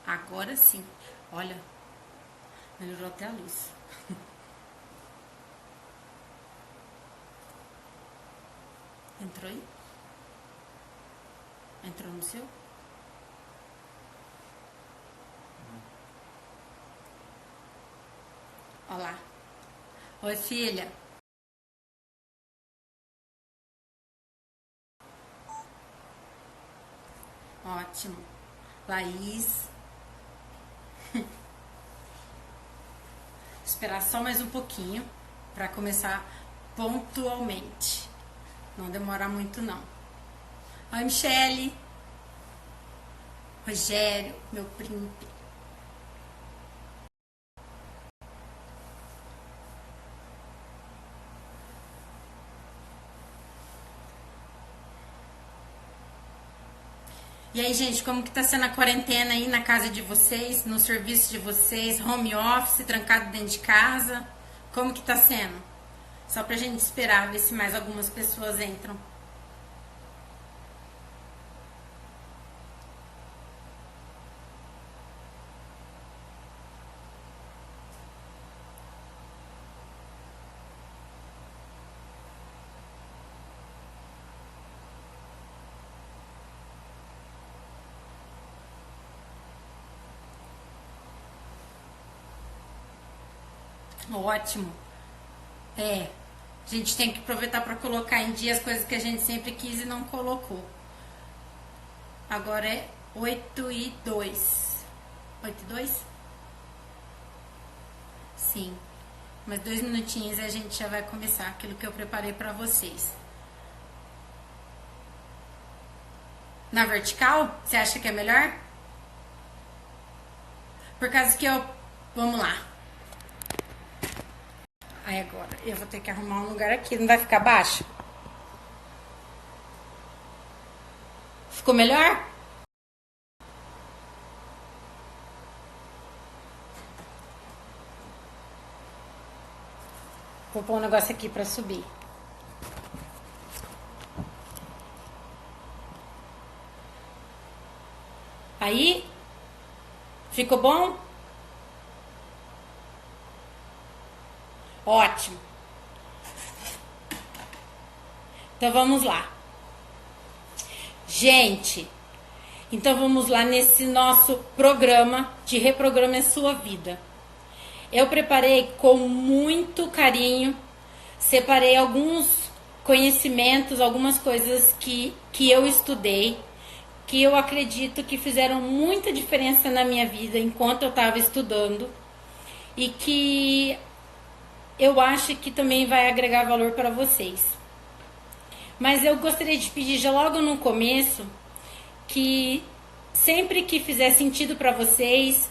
Agora sim. Olha, melhorou até a luz. Entrou aí? Entrou no seu? Olá. Oi, filha. Ótimo. Laís. Esperar só mais um pouquinho para começar pontualmente. Não demora muito, não. Oi, Michele. Rogério, meu príncipe. E aí, gente, como que tá sendo a quarentena aí na casa de vocês, no serviço de vocês, home office, trancado dentro de casa? Como que tá sendo? Só pra gente esperar, ver se mais algumas pessoas entram. Ótimo. É, a gente tem que aproveitar para colocar em dia as coisas que a gente sempre quis e não colocou. Agora é 8:02. 8:02? Sim. Mais 2 minutinhos e a gente já vai começar aquilo que eu preparei para vocês. Na vertical, você acha que é melhor? Por causa que eu... Vamos lá. Aí agora, eu vou ter que arrumar um lugar aqui. Não vai ficar baixo? Ficou melhor? Vou pôr um negócio aqui pra subir. Aí, ficou bom? Ótimo. Então vamos lá. Gente, então vamos lá nesse nosso programa de Reprograme a Sua Vida. Eu preparei com muito carinho, separei alguns conhecimentos, algumas coisas que eu estudei, que eu acredito que fizeram muita diferença na minha vida enquanto eu estava estudando e que eu acho que também vai agregar valor para vocês. Mas eu gostaria de pedir já logo no começo que sempre que fizer sentido para vocês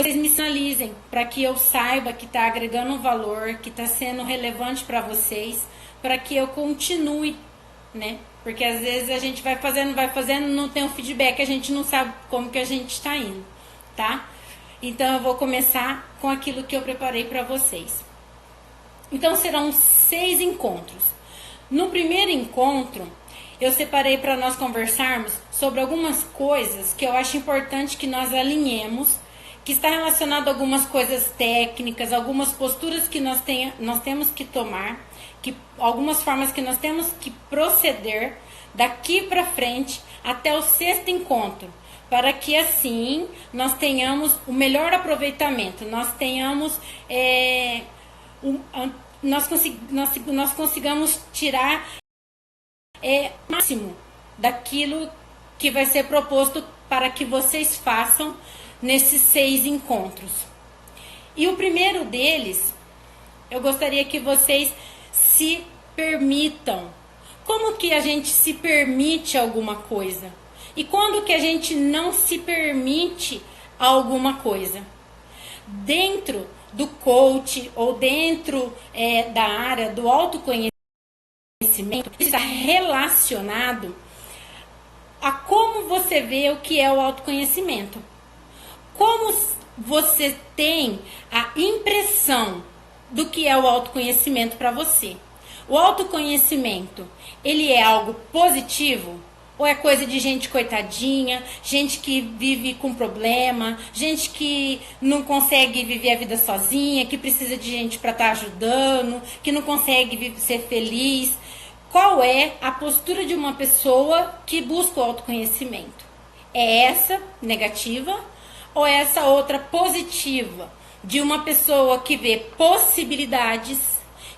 me sinalizem para que eu saiba que está agregando um valor, que está sendo relevante para vocês, para que eu continue, né? Porque às vezes a gente vai fazendo, não tem um feedback, a gente não sabe como que a gente está indo, tá? Então eu vou começar com aquilo que eu preparei para vocês. Então serão 6 encontros. No primeiro encontro, eu separei para nós conversarmos sobre algumas coisas que eu acho importante que nós alinhemos, que está relacionado a algumas coisas técnicas, algumas posturas que nós temos que tomar, algumas formas que nós temos que proceder daqui para frente até o 6º encontro, para que assim nós tenhamos o melhor aproveitamento, nós tenhamos nós consigamos tirar o máximo daquilo que vai ser proposto para que vocês façam nesses 6 encontros. E o primeiro deles, eu gostaria que vocês se permitam. Como que a gente se permite alguma coisa? E quando que a gente não se permite alguma coisa? Dentro do coach ou dentro da área do autoconhecimento, está relacionado a como você vê o que é o autoconhecimento. Como você tem a impressão do que é o autoconhecimento para você? O autoconhecimento, ele é algo positivo Ou é coisa de gente coitadinha, gente que vive com problema, gente que não consegue viver a vida sozinha, que precisa de gente para estar ajudando, que não consegue ser feliz? Qual é a postura de uma pessoa que busca o autoconhecimento? É essa negativa ou é essa outra positiva? De uma pessoa que vê possibilidades,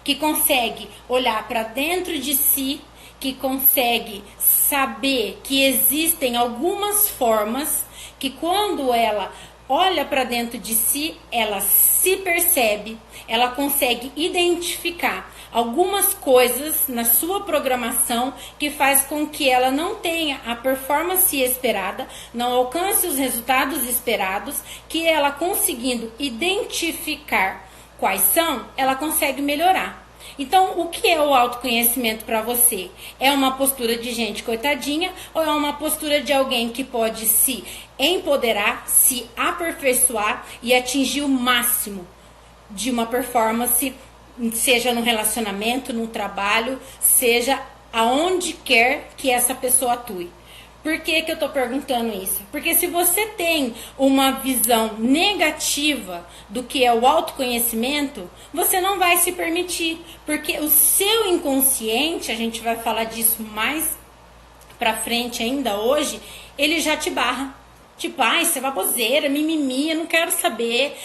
que consegue olhar para dentro de si, que consegue saber que existem algumas formas que quando ela olha para dentro de si, ela se percebe, ela consegue identificar algumas coisas na sua programação que faz com que ela não tenha a performance esperada, não alcance os resultados esperados, que ela conseguindo identificar quais são, ela consegue melhorar. Então, o que é o autoconhecimento para você? É uma postura de gente coitadinha ou é uma postura de alguém que pode se empoderar, se aperfeiçoar e atingir o máximo de uma performance, seja no relacionamento, no trabalho, seja aonde quer que essa pessoa atue? Por que eu estou perguntando isso? Porque se você tem uma visão negativa do que é o autoconhecimento, você não vai se permitir. Porque o seu inconsciente, a gente vai falar disso mais pra frente ainda hoje, ele já te barra. Tipo, isso é baboseira, mimimi, eu não quero saber.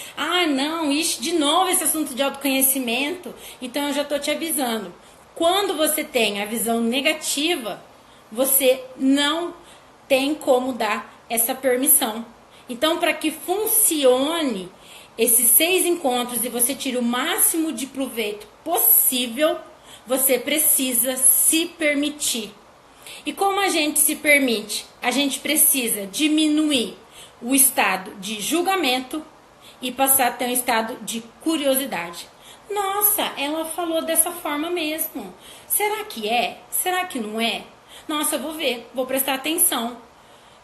Não, ixi, de novo esse assunto de autoconhecimento. Então eu já estou te avisando. Quando você tem a visão negativa, você não tem como dar essa permissão. Então, para que funcione esses 6 encontros e você tire o máximo de proveito possível, você precisa se permitir. E como a gente se permite? A gente precisa diminuir o estado de julgamento e passar a ter um estado de curiosidade. Nossa, ela falou dessa forma mesmo. Será que é? Será que não é? Nossa, eu vou ver, vou prestar atenção.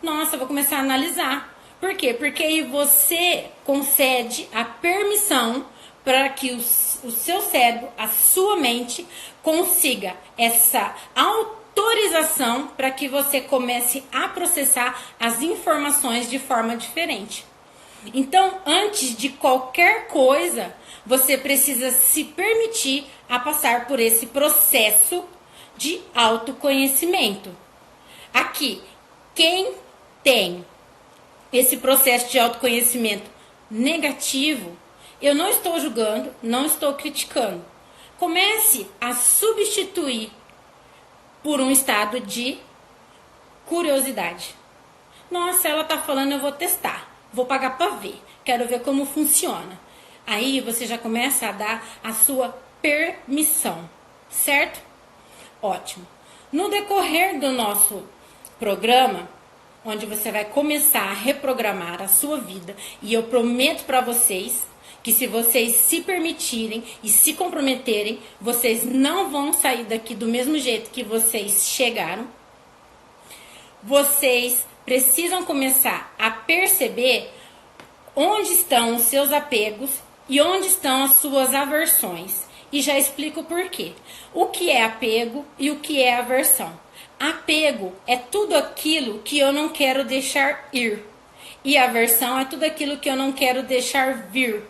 Nossa, eu vou começar a analisar. Por quê? Porque aí você concede a permissão para que o seu cérebro, a sua mente, consiga essa autorização para que você comece a processar as informações de forma diferente. Então, antes de qualquer coisa, você precisa se permitir a passar por esse processo de autoconhecimento. Aqui, quem tem esse processo de autoconhecimento negativo, eu não estou julgando, não estou criticando. Comece a substituir por um estado de curiosidade. Nossa, ela está falando, eu vou testar. Vou pagar para ver. Quero ver como funciona. Aí você já começa a dar a sua permissão, certo? Ótimo. No decorrer do nosso programa, onde você vai começar a reprogramar a sua vida, e eu prometo para vocês que se vocês se permitirem e se comprometerem, vocês não vão sair daqui do mesmo jeito que vocês chegaram. Vocês precisam começar a perceber onde estão os seus apegos e onde estão as suas aversões. E já explico por quê. O que é apego e o que é aversão? Apego é tudo aquilo que eu não quero deixar ir. E aversão é tudo aquilo que eu não quero deixar vir.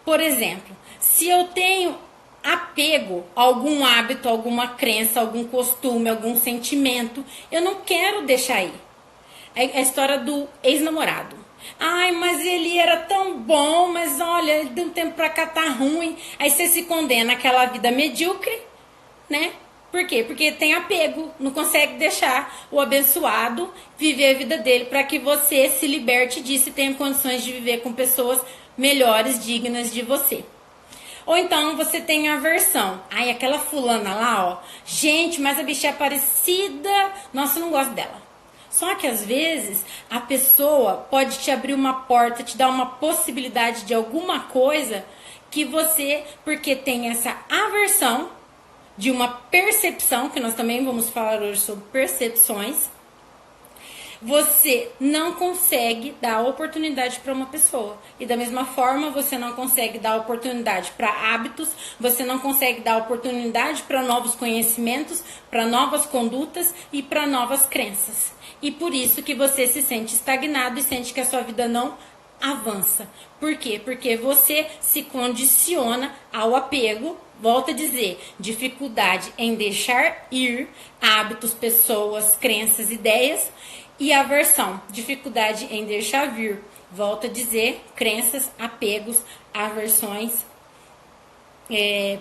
Por exemplo, se eu tenho apego a algum hábito, alguma crença, algum costume, algum sentimento, eu não quero deixar ir. É a história do ex-namorado. Mas ele era tão bom, mas olha, de um tempo pra cá tá ruim. Aí você se condena àquela vida medíocre, né? Por quê? Porque tem apego, não consegue deixar o abençoado viver a vida dele para que você se liberte disso e tenha condições de viver com pessoas melhores, dignas de você. Ou então você tem a aversão. Aquela fulana lá, gente, mas a bicha é parecida, nossa, eu não gosto dela. Só que às vezes a pessoa pode te abrir uma porta, te dar uma possibilidade de alguma coisa que você, porque tem essa aversão de uma percepção, que nós também vamos falar hoje sobre percepções, Você não consegue dar oportunidade para uma pessoa. E da mesma forma, você não consegue dar oportunidade para hábitos, você não consegue dar oportunidade para novos conhecimentos, para novas condutas e para novas crenças. E por isso que você se sente estagnado e sente que a sua vida não avança. Por quê? Porque você se condiciona ao apego. Volto a dizer, dificuldade em deixar ir hábitos, pessoas, crenças, ideias, e aversão, dificuldade em deixar vir. Volto a dizer, crenças, apegos, aversões,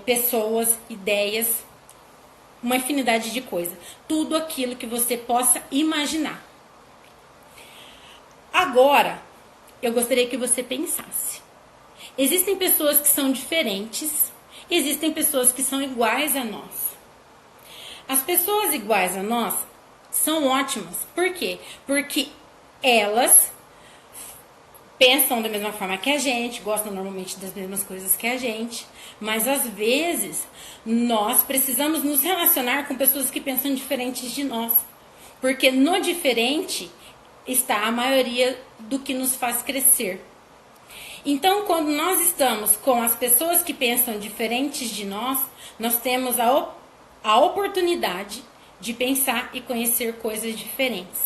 pessoas, ideias, uma infinidade de coisas. Tudo aquilo que você possa imaginar. Agora, eu gostaria que você pensasse. Existem pessoas que são diferentes, existem pessoas que são iguais a nós. As pessoas iguais a nós são ótimas. Por quê? Porque elas pensam da mesma forma que a gente, gostam normalmente das mesmas coisas que a gente, mas às vezes nós precisamos nos relacionar com pessoas que pensam diferentes de nós. Porque no diferente está a maioria do que nos faz crescer. Então, quando nós estamos com as pessoas que pensam diferentes de nós, nós temos a oportunidade de pensar e conhecer coisas diferentes.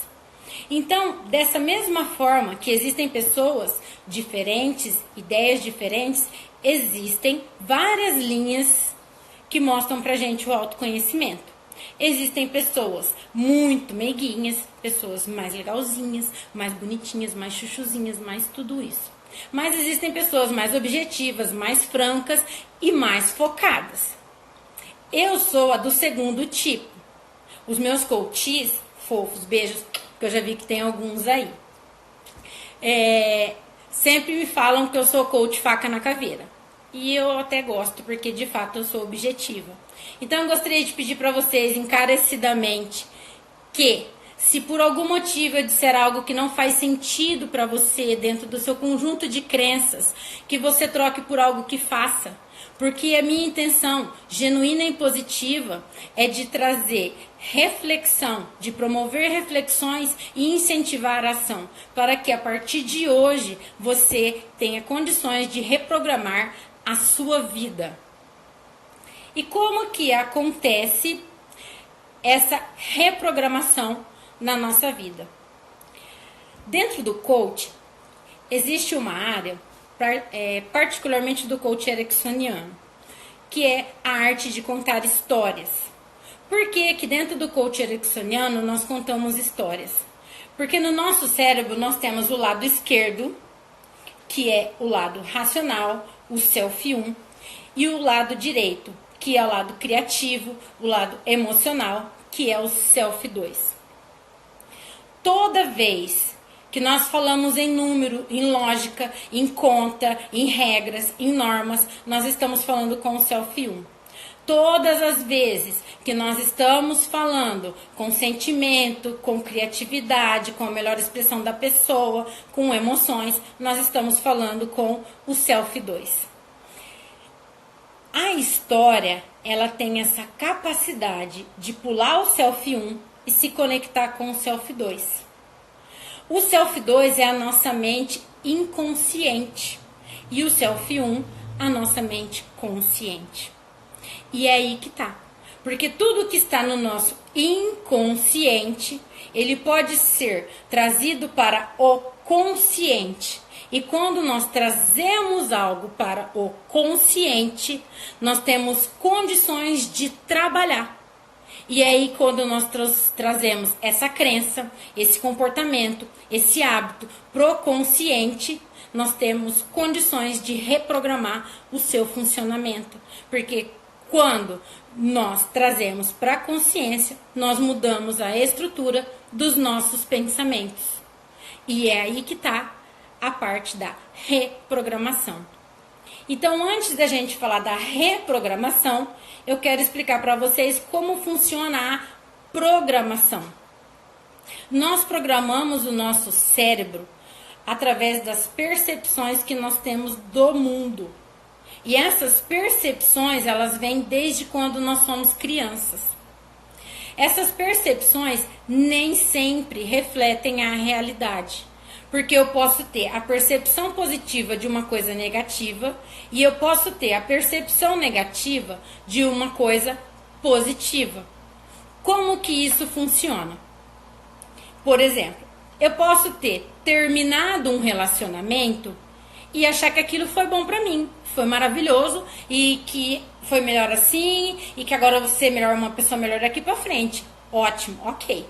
Então, dessa mesma forma que existem pessoas diferentes, ideias diferentes, existem várias linhas que mostram pra gente o autoconhecimento. Existem pessoas muito meiguinhas, pessoas mais legalzinhas, mais bonitinhas, mais chuchuzinhas, mais tudo isso. Mas existem pessoas mais objetivas, mais francas e mais focadas. Eu sou a do segundo tipo. Os meus coaches, fofos, beijos, que eu já vi que tem alguns aí, sempre me falam que eu sou coach faca na caveira. E eu até gosto, porque de fato eu sou objetiva. Então eu gostaria de pedir para vocês encarecidamente que, se por algum motivo eu disser algo que não faz sentido para você dentro do seu conjunto de crenças, que você troque por algo que faça. Porque a minha intenção genuína e positiva é de trazer reflexão, de promover reflexões e incentivar a ação, para que a partir de hoje você tenha condições de reprogramar a sua vida. E como que acontece essa reprogramação na nossa vida? Dentro do coach, existe uma área, particularmente do coach ericksoniano, que é a arte de contar histórias. Por que que dentro do coach ericksoniano nós contamos histórias? Porque no nosso cérebro nós temos o lado esquerdo, que é o lado racional, o self 1, e o lado direito, que é o lado criativo, o lado emocional, que é o self 2. Toda vez que nós falamos em número, em lógica, em conta, em regras, em normas, nós estamos falando com o self 1. Todas as vezes que nós estamos falando com sentimento, com criatividade, com a melhor expressão da pessoa, com emoções, nós estamos falando com o self 2. A história, ela tem essa capacidade de pular o self 1 e se conectar com o self 2. O self 2 é a nossa mente inconsciente e o self 1 a nossa mente consciente. E é aí que tá. Porque tudo que está no nosso inconsciente, ele pode ser trazido para o consciente. E quando nós trazemos algo para o consciente, nós temos condições de trabalhar. E aí, quando nós trazemos essa crença, esse comportamento, esse hábito pro consciente, nós temos condições de reprogramar o seu funcionamento. Porque quando nós trazemos para a consciência, nós mudamos a estrutura dos nossos pensamentos. E é aí que está a parte da reprogramação. Então, antes da gente falar da reprogramação, eu quero explicar para vocês como funciona a programação. Nós programamos o nosso cérebro através das percepções que nós temos do mundo. E essas percepções, elas vêm desde quando nós somos crianças. Essas percepções nem sempre refletem a realidade. Porque eu posso ter a percepção positiva de uma coisa negativa e eu posso ter a percepção negativa de uma coisa positiva. Como que isso funciona? Por exemplo, eu posso ter terminado um relacionamento e achar que aquilo foi bom pra mim, foi maravilhoso e que foi melhor assim e que agora eu vou ser melhor, uma pessoa melhor daqui pra frente. Ótimo, ok.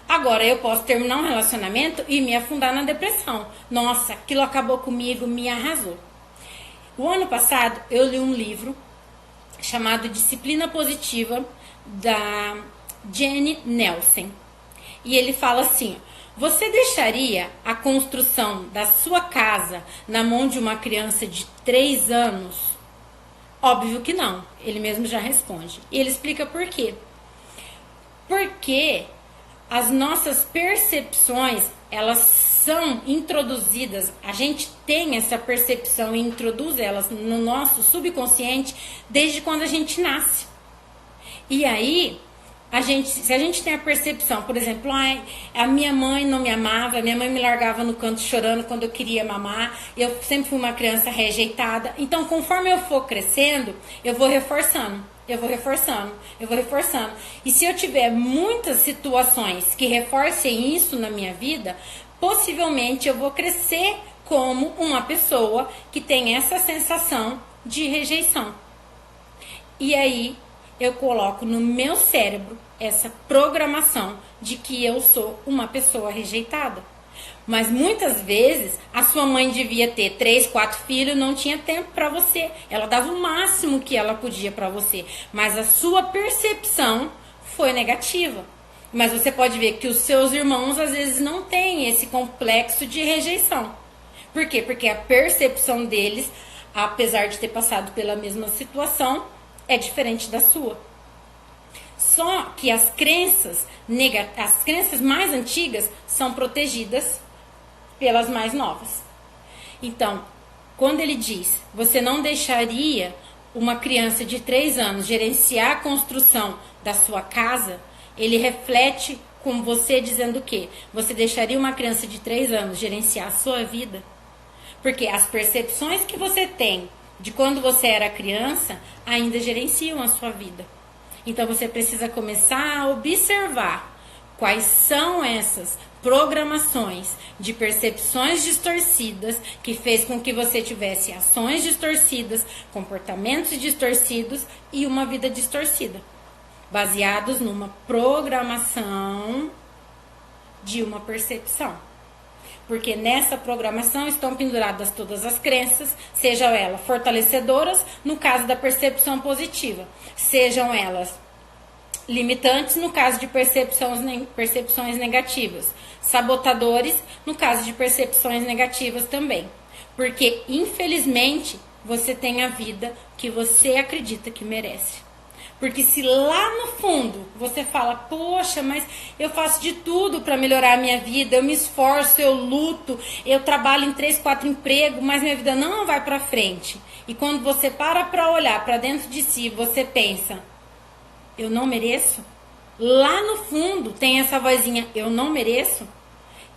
Agora eu posso terminar um relacionamento e me afundar na depressão. Nossa, aquilo acabou comigo, me arrasou. O ano passado eu li um livro chamado Disciplina Positiva, da Jenny Nelson. E ele fala assim: você deixaria a construção da sua casa na mão de uma criança de 3 anos? Óbvio que não. Ele mesmo já responde. E ele explica por quê. Porque as nossas percepções, elas são introduzidas, a gente tem essa percepção e introduz elas no nosso subconsciente desde quando a gente nasce. E aí, se a gente tem a percepção, por exemplo, a minha mãe não me amava, a minha mãe me largava no canto chorando quando eu queria mamar, eu sempre fui uma criança rejeitada. Então, conforme eu for crescendo, eu vou reforçando. E se eu tiver muitas situações que reforcem isso na minha vida, possivelmente eu vou crescer como uma pessoa que tem essa sensação de rejeição. E aí eu coloco no meu cérebro essa programação de que eu sou uma pessoa rejeitada. Mas muitas vezes a sua mãe devia ter 3, 4 filhos, não tinha tempo para você. Ela dava o máximo que ela podia para você, mas a sua percepção foi negativa. Mas você pode ver que os seus irmãos às vezes não têm esse complexo de rejeição. Por quê? Porque a percepção deles, apesar de ter passado pela mesma situação, é diferente da sua. Só que as crenças mais antigas são protegidas pelas mais novas. Então, quando ele diz, você não deixaria uma criança de 3 anos gerenciar a construção da sua casa, ele reflete com você dizendo o quê? Você deixaria uma criança de 3 anos gerenciar a sua vida? Porque as percepções que você tem de quando você era criança ainda gerenciam a sua vida. Então você precisa começar a observar quais são essas programações de percepções distorcidas que fez com que você tivesse ações distorcidas, comportamentos distorcidos e uma vida distorcida, baseados numa programação de uma percepção. Porque nessa programação estão penduradas todas as crenças, sejam elas fortalecedoras, no caso da percepção positiva, sejam elas limitantes, no caso de percepções negativas, sabotadores, no caso de percepções negativas também. Porque, infelizmente, você tem a vida que você acredita que merece. Porque se lá no fundo você fala, poxa, mas eu faço de tudo para melhorar a minha vida, eu me esforço, eu luto, eu trabalho em 3, 4 empregos, mas minha vida não vai para frente. E quando você para olhar para dentro de si, você pensa, eu não mereço? Lá no fundo tem essa vozinha, eu não mereço?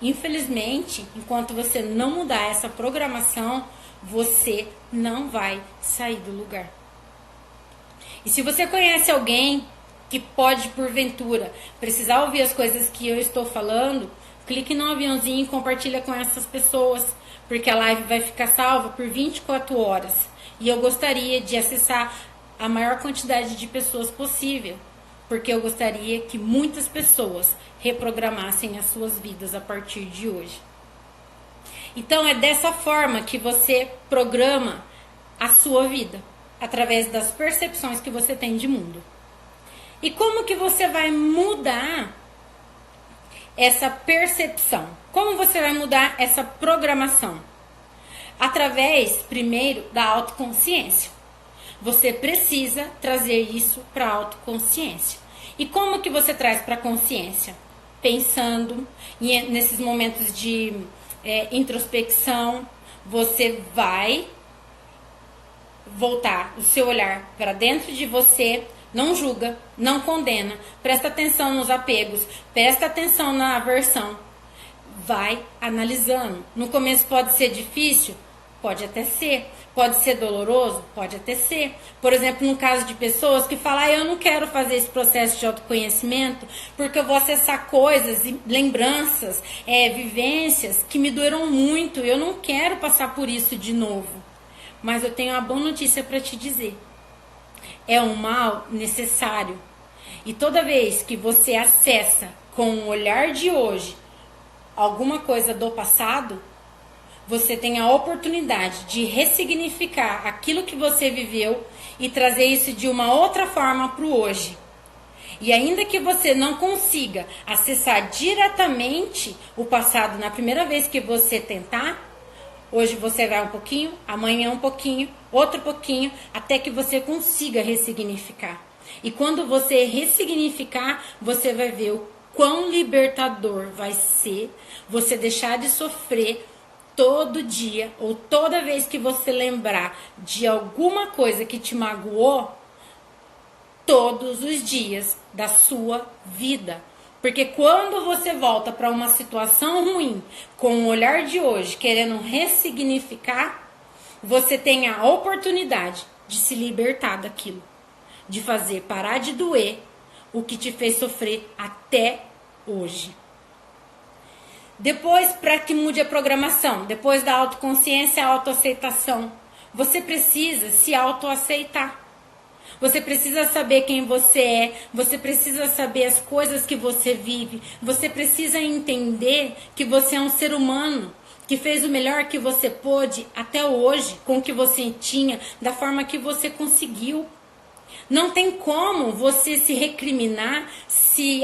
Infelizmente, enquanto você não mudar essa programação, você não vai sair do lugar. E se você conhece alguém que pode, porventura, precisar ouvir as coisas que eu estou falando, clique no aviãozinho e compartilha com essas pessoas, porque a live vai ficar salva por 24 horas. E eu gostaria de acessar a maior quantidade de pessoas possível, porque eu gostaria que muitas pessoas reprogramassem as suas vidas a partir de hoje. Então é dessa forma que você programa a sua vida, através das percepções que você tem de mundo. E como que você vai mudar essa percepção? Como você vai mudar essa programação? Através, primeiro, da autoconsciência. Você precisa trazer isso para a autoconsciência. E como que você traz para a consciência? Pensando nesses momentos de introspecção, você vai voltar o seu olhar para dentro de você, não julga, não condena, presta atenção nos apegos, presta atenção na aversão. Vai analisando. No começo pode ser difícil? Pode até ser. Pode ser doloroso? Pode até ser. Por exemplo, no caso de pessoas que falam, eu não quero fazer esse processo de autoconhecimento porque eu vou acessar coisas, lembranças, vivências que me doeram muito. Eu não quero passar por isso de novo. Mas eu tenho uma boa notícia para te dizer. É um mal necessário. E toda vez que você acessa com o olhar de hoje alguma coisa do passado, você tem a oportunidade de ressignificar aquilo que você viveu e trazer isso de uma outra forma para o hoje. E ainda que você não consiga acessar diretamente o passado na primeira vez que você tentar, hoje você vai um pouquinho, amanhã um pouquinho, outro pouquinho, até que você consiga ressignificar. E quando você ressignificar, você vai ver o quão libertador vai ser você deixar de sofrer todo dia ou toda vez que você lembrar de alguma coisa que te magoou, todos os dias da sua vida. Porque quando você volta para uma situação ruim, com o olhar de hoje, querendo ressignificar, você tem a oportunidade de se libertar daquilo, de fazer parar de doer o que te fez sofrer até hoje. Depois, para que mude a programação, depois da autoconsciência, a autoaceitação, você precisa se autoaceitar. Você precisa saber quem você precisa saber as coisas que você vive, você precisa entender que você é um ser humano, que fez o melhor que você pôde até hoje, com o que você tinha, da forma que você conseguiu. Não tem como você se recriminar, se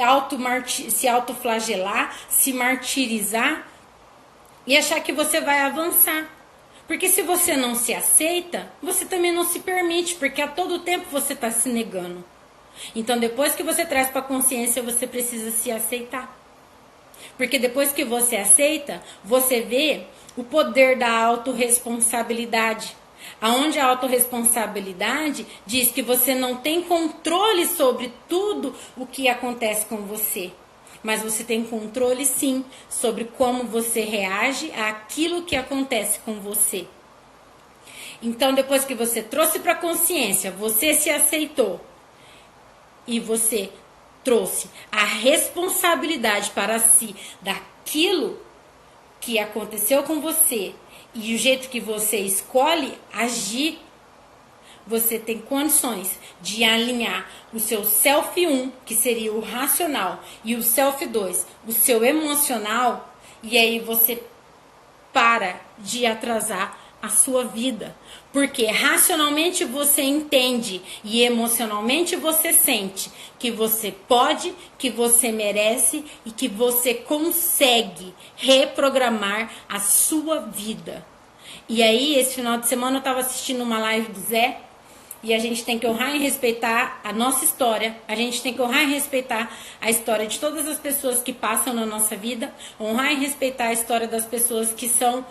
autoflagelar, se martirizar e achar que você vai avançar. Porque se você não se aceita, você também não se permite, porque a todo tempo você está se negando. Então, depois que você traz para a consciência, você precisa se aceitar. Porque depois que você aceita, você vê o poder da autorresponsabilidade. Aonde a autorresponsabilidade diz que você não tem controle sobre tudo o que acontece com você. Mas você tem controle sim sobre como você reage àquilo que acontece com você. Então, depois que você trouxe para a consciência, você se aceitou e você trouxe a responsabilidade para si daquilo que aconteceu com você e o jeito que você escolhe agir, você tem condições de alinhar o seu self 1, que seria o racional, e o self 2, o seu emocional, e aí você para de atrasar a sua vida. Porque racionalmente você entende e emocionalmente você sente que você pode, que você merece e que você consegue reprogramar a sua vida. E aí, esse final de semana eu estava assistindo uma live do Zé. E a gente tem que honrar e respeitar a nossa história. A gente tem que honrar e respeitar a história de todas as pessoas que passam na nossa vida. Honrar e respeitar a história das pessoas que são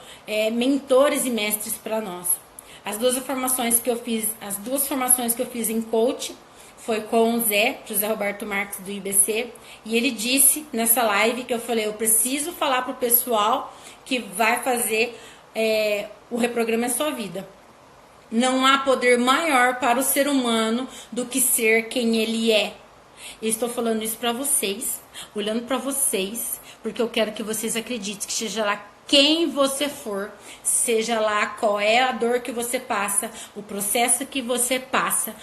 mentores e mestres para nós. As duas formações que eu fiz em coach foi com o José Roberto Marques do IBC. E ele disse nessa live que eu falei, eu preciso falar pro pessoal que vai fazer o Reprograma Sua Vida. Não há poder maior para o ser humano do que ser quem ele é. Eu estou falando isso para vocês, olhando para vocês, porque eu quero que vocês acreditem que seja lá quem você for, seja lá qual é a dor que você passa, o processo que você passa,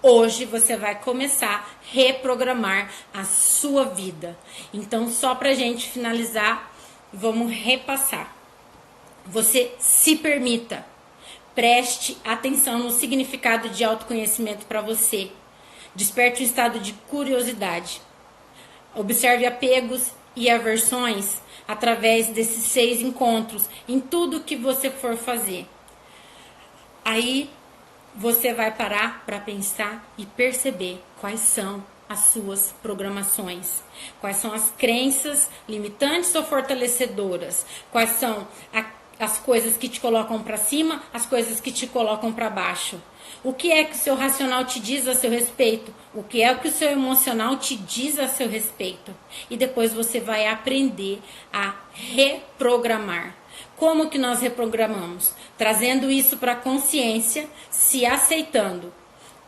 hoje você vai começar a reprogramar a sua vida. Então, só para a gente finalizar, vamos repassar. Você se permita. Preste atenção no significado de autoconhecimento para você. Desperte um estado de curiosidade. Observe apegos e aversões através desses 6 encontros em tudo que você for fazer. Aí você vai parar para pensar e perceber quais são as suas programações, quais são as crenças limitantes ou fortalecedoras, quais são as coisas que te colocam para cima, as coisas que te colocam para baixo. O que é que o seu racional te diz a seu respeito? O que é que o seu emocional te diz a seu respeito? E depois você vai aprender a reprogramar. Como que nós reprogramamos? Trazendo isso para a consciência, se aceitando,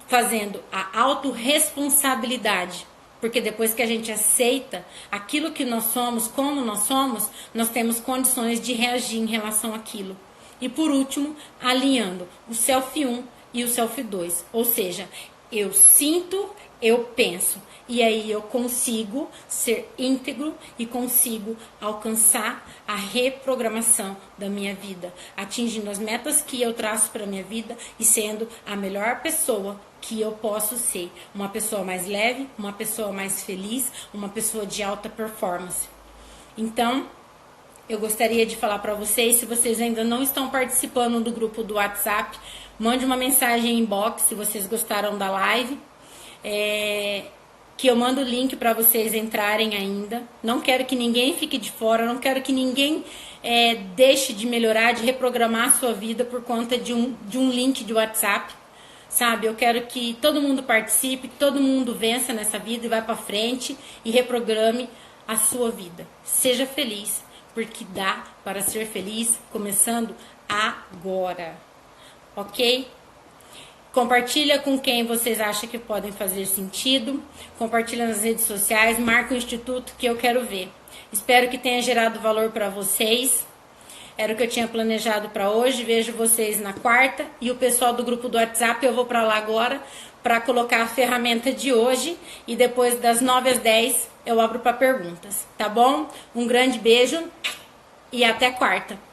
fazendo a autorresponsabilidade. Porque depois que a gente aceita aquilo que nós somos, como nós somos, nós temos condições de reagir em relação àquilo. E por último, alinhando o Self 1 e o Self 2. Ou seja, eu sinto, eu penso. E aí eu consigo ser íntegro e consigo alcançar a reprogramação da minha vida, atingindo as metas que eu traço para a minha vida e sendo a melhor pessoa que eu posso ser. Uma pessoa mais leve, uma pessoa mais feliz, uma pessoa de alta performance. Então, eu gostaria de falar para vocês, se vocês ainda não estão participando do grupo do WhatsApp, mande uma mensagem em inbox se vocês gostaram da live. Que eu mando o link para vocês entrarem ainda. Não quero que ninguém fique de fora, não quero que ninguém deixe de melhorar, de reprogramar a sua vida por conta de um link de WhatsApp, sabe? Eu quero que todo mundo participe, que todo mundo vença nessa vida e vá para frente e reprograme a sua vida. Seja feliz, porque dá para ser feliz começando agora, ok? Compartilha com quem vocês acham que podem fazer sentido. Compartilha nas redes sociais. Marca o instituto que eu quero ver. Espero que tenha gerado valor para vocês. Era o que eu tinha planejado para hoje. Vejo vocês na quarta. E o pessoal do grupo do WhatsApp, eu vou para lá agora para colocar a ferramenta de hoje. E depois das 9 às 10 eu abro para perguntas. Tá bom? Um grande beijo e até quarta.